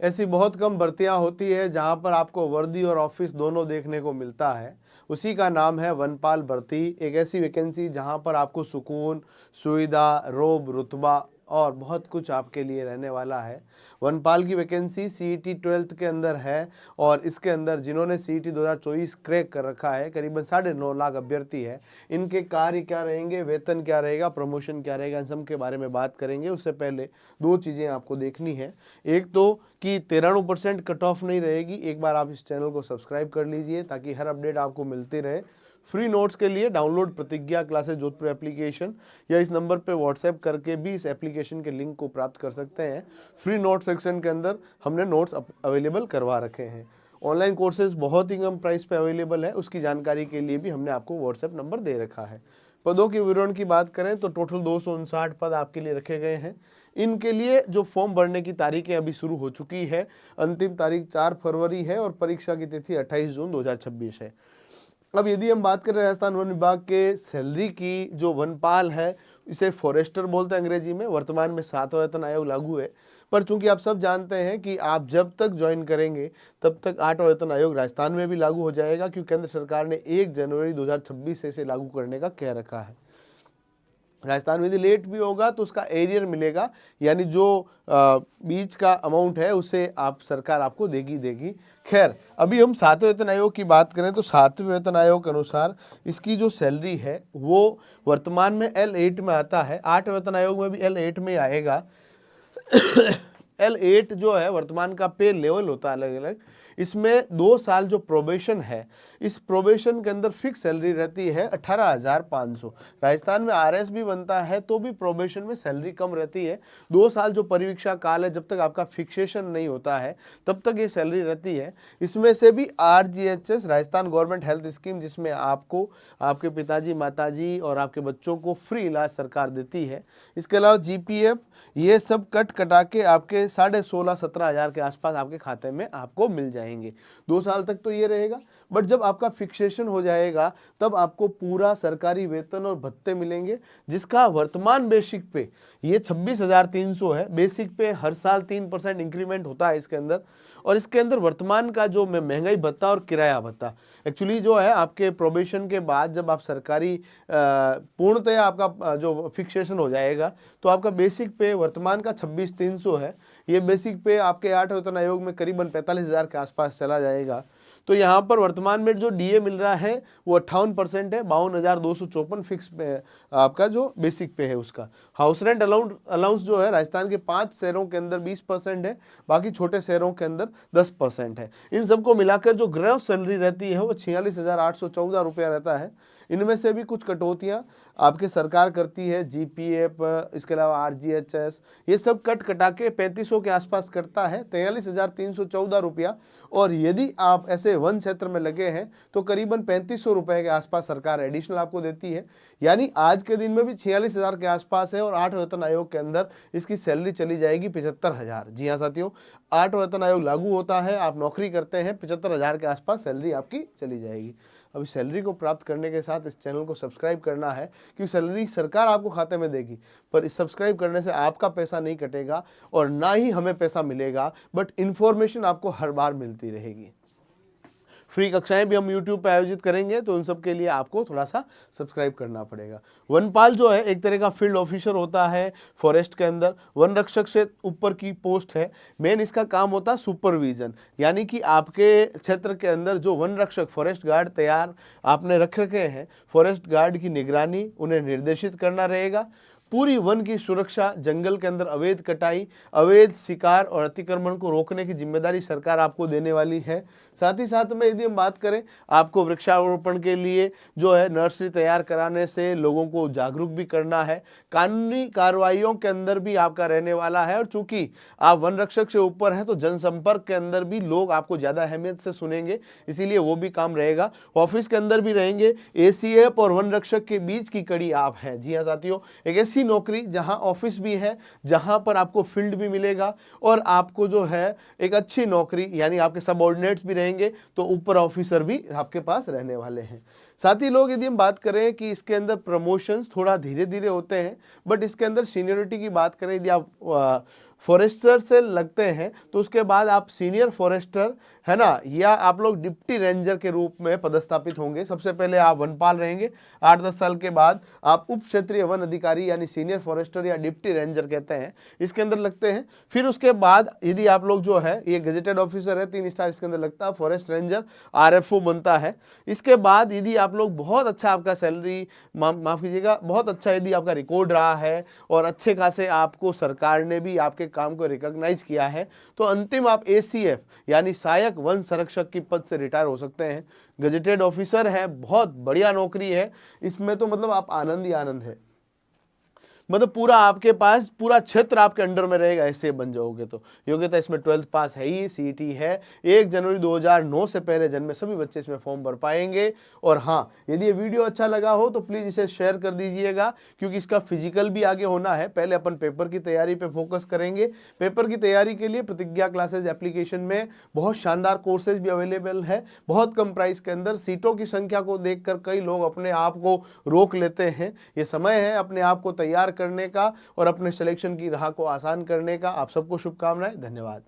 ऐसी बहुत कम भर्तियां होती है जहां पर आपको वर्दी और ऑफिस दोनों देखने को मिलता है। उसी का नाम है वनपाल भर्ती। एक ऐसी वैकेंसी जहां पर आपको सुकून, सुविधा, रोब, रुतबा और बहुत कुछ आपके लिए रहने वाला है। वनपाल की वैकेंसी सीईटी 12th के अंदर है और इसके अंदर जिन्होंने सीईटी 2024 क्रैक कर रखा है करीबन 9.5 लाख अभ्यर्थी है। इनके कार्य क्या रहेंगे, वेतन क्या रहेगा, प्रमोशन क्या रहेगा, इन सब के बारे में बात करेंगे। उससे पहले दो चीज़ें आपको देखनी है। एक तो कि 93% कट ऑफ नहीं रहेगी। एक बार आप इस चैनल को सब्सक्राइब कर लीजिए ताकि हर अपडेट आपको मिलती रहे। फ्री नोट्स के लिए डाउनलोड प्रतिज्ञा क्लासेस जोधपुर एप्लीकेशन या इस नंबर पे व्हाट्सएप करके भी इस एप्लीकेशन के लिंक को प्राप्त कर सकते हैं। फ्री नोट सेक्शन के अंदर हमने नोट्स अवेलेबल करवा रखे हैं। ऑनलाइन कोर्सेज बहुत ही कम प्राइस पे अवेलेबल है, उसकी जानकारी के लिए भी हमने आपको व्हाट्सएप नंबर दे रखा है। पदों के विवरण की बात करें तो टोटल 259 पद आपके लिए रखे गए हैं। इनके लिए जो फॉर्म भरने की तारीखें अभी शुरू हो चुकी है। अंतिम तारीख 4 फरवरी है और परीक्षा की तिथि 28 जून 2026 है। अब यदि हम बात करें राजस्थान वन विभाग के सैलरी की, जो वनपाल है इसे फॉरेस्टर बोलते हैं अंग्रेजी में। वर्तमान में 7वां वेतन आयोग लागू है, पर चूंकि आप सब जानते हैं कि आप जब तक ज्वाइन करेंगे तब तक 8वां वेतन आयोग राजस्थान में भी लागू हो जाएगा, क्योंकि केंद्र सरकार ने 1 जनवरी 2026 से इसे लागू करने का कह रखा है। राजस्थान में यदि लेट भी होगा तो उसका एरियर मिलेगा, यानी जो बीच का अमाउंट है उसे आप सरकार आपको देगी। खैर, अभी हम 7वें वेतन आयोग की बात करें तो 7वें वेतन आयोग के अनुसार इसकी जो सैलरी है वो वर्तमान में L8 में आता है। 8वें वेतन आयोग में भी L8 में आएगा। L8 जो है वर्तमान का पे लेवल होता है अलग अलग। इसमें 2 साल जो प्रोबेशन है, इस प्रोबेशन के अंदर फिक्स सैलरी रहती है 18,500। राजस्थान में आरएस भी बनता है तो भी प्रोबेशन में सैलरी कम रहती है। 2 साल जो परिवीक्षा काल है, जब तक आपका फिक्सेशन नहीं होता है तब तक ये सैलरी रहती है। इसमें से भी RGHS Rajasthan government health scheme, जिसमें आपको, आपके पिताजी, माताजी और आपके बच्चों को फ्री इलाज सरकार देती है। इसके अलावा GPF, ये सब कट कटा के आपके 16,500-17 हज़ार के आसपास आपके खाते में आपको मिल जाएंगे। 2 साल तक तो ये रहेगा, बट जब आपका फिक्सेशन हो जाएगा तब आपको पूरा सरकारी वेतन और भत्ते मिलेंगे, जिसका वर्तमान बेसिक पे ये 26,300 है। बेसिक पे हर साल 3% इंक्रीमेंट होता है इसके अंदर। और इसके अंदर वर्तमान का जो महंगाई भत्ता और किराया भत्ता एक्चुअली जो है, आपके प्रोबेशन के बाद जब आप सरकारी पूर्णतः आपका जो फिक्सेशन हो जाएगा तो आपका बेसिक पे वर्तमान का 26,300 है। ये बेसिक पे आपके 8वें वेतन आयोग में करीबन 45,000 के आसपास चला जाएगा। तो यहाँ पर वर्तमान में जो DA मिल रहा है वो 58% है। 52,254 फिक्स पे आपका जो बेसिक पे है उसका। हाउस रेंट अलाउंस जो है राजस्थान के 5 शहरों के अंदर 20% है, बाकी छोटे शहरों के अंदर 10% है। इन सबको मिलाकर जो ग्रॉस सैलरी रहती है वो 46,814 रुपया रहता है। इनमें से भी कुछ कटौतियाँ आपके सरकार करती है। GPF, इसके अलावा RGHS, ये सब कट कटा के 3500 के आसपास करता है, 43,314 रुपया। और यदि आप ऐसे वन क्षेत्र में लगे हैं तो करीबन 3500 रुपये के आसपास सरकार एडिशनल आपको देती है। यानी आज के दिन में भी 46,000 के आसपास है और 8वें वेतन आयोग के अंदर इसकी सैलरी चली जाएगी 75,000। जी हाँ साथियों, 8वां वेतन आयोग लागू होता है, आप नौकरी करते हैं, 75,000 के आसपास सैलरी आपकी चली जाएगी। अभी सैलरी को प्राप्त करने के साथ इस चैनल को सब्सक्राइब करना है, क्योंकि सैलरी सरकार आपको खाते में देगी, पर इस सब्सक्राइब करने से आपका पैसा नहीं कटेगा और ना ही हमें पैसा मिलेगा, बट इन्फॉर्मेशन आपको हर बार मिलती रहेगी। फ्री कक्षाएं भी हम YouTube पे आयोजित करेंगे, तो उन सब के लिए आपको थोड़ा सा सब्सक्राइब करना पड़ेगा। वनपाल जो है एक तरह का फील्ड ऑफिसर होता है फॉरेस्ट के अंदर। वन रक्षक से ऊपर की पोस्ट है। मेन इसका काम होता है सुपरविजन, यानी कि आपके क्षेत्र के अंदर जो वन रक्षक, फॉरेस्ट गार्ड तैयार आपने रख रखे हैं, फॉरेस्ट गार्ड की निगरानी, उन्हें निर्देशित करना रहेगा। पूरी वन की सुरक्षा, जंगल के अंदर अवैध कटाई, अवैध शिकार और अतिक्रमण को रोकने की जिम्मेदारी सरकार आपको देने वाली है। साथ ही साथ में यदि हम बात करें, आपको वृक्षारोपण के लिए जो है नर्सरी तैयार कराने से लोगों को जागरूक भी करना है। कानूनी कार्रवाइयों के अंदर भी आपका रहने वाला है, और चूंकि आप वन रक्षक से ऊपर हैं तो जनसंपर्क के अंदर भी लोग आपको ज़्यादा अहमियत से सुनेंगे, इसीलिए वो भी काम रहेगा। ऑफिस के अंदर भी रहेंगे। ACF और वन रक्षक के बीच की कड़ी आप हैं। जी हाँ साथियों, एक ऐसी नौकरी जहां ऑफिस भी है, जहां पर आपको फील्ड भी मिलेगा और आपको जो है एक अच्छी नौकरी, यानी आपके सबऑर्डिनेट्स भी रहेंगे तो ऊपर ऑफिसर भी आपके पास रहने वाले हैं। साथ ही लोग, यदि हम बात करें कि इसके अंदर प्रमोशंस थोड़ा धीरे धीरे होते हैं, बट इसके अंदर सीनियरिटी की बात करें, यदि आप फॉरेस्टर से लगते हैं तो उसके बाद आप सीनियर फॉरेस्टर, है ना, या आप लोग डिप्टी रेंजर के रूप में पदस्थापित होंगे। सबसे पहले आप वनपाल रहेंगे, 8-10 साल के बाद आप उप क्षेत्रीय वन अधिकारी यानी सीनियर फॉरेस्टर या डिप्टी रेंजर कहते हैं, इसके अंदर लगते हैं। फिर उसके बाद यदि आप लोग जो है ये गेजेटेड ऑफिसर है, 3 स्टार इसके अंदर लगता है, फॉरेस्ट रेंजर RFO बनता है। इसके बाद यदि आप लोग बहुत अच्छा आपका सैलरी माफ कीजिएगा बहुत अच्छा यदि आपका रिकॉर्ड रहा है और अच्छे खासे आपको सरकार ने भी आपके काम को रिकॉग्नाइज किया है, तो अंतिम आप ACF यानी सहायक वन संरक्षक की पद से रिटायर हो सकते हैं। गजेटेड ऑफिसर है, बहुत बढ़िया नौकरी है, इसमें तो मतलब आप आनंद ही आनंद है, मतलब पूरा आपके पास पूरा क्षेत्र आपके अंडर में रहेगा, ऐसे बन जाओगे तो। योग्यता इसमें 12th पास है ही, CET है। 1 जनवरी 2009 से पहले जन्मे सभी बच्चे इसमें फॉर्म भर पाएंगे। और हाँ, यदि ये वीडियो अच्छा लगा हो तो प्लीज़ इसे शेयर कर दीजिएगा, क्योंकि इसका फिजिकल भी आगे होना है। पहले अपन पेपर की तैयारी पे फोकस करेंगे। पेपर की तैयारी के लिए प्रतिज्ञा क्लासेज एप्लीकेशन में बहुत शानदार कोर्सेज भी अवेलेबल है, बहुत कम प्राइस के अंदर। सीटों की संख्या को देखकर कई लोग अपने आप को रोक लेते हैं। ये समय है अपने आप को तैयार करने का और अपने सिलेक्शन की राह को आसान करने का। आप सबको शुभकामनाएं, धन्यवाद।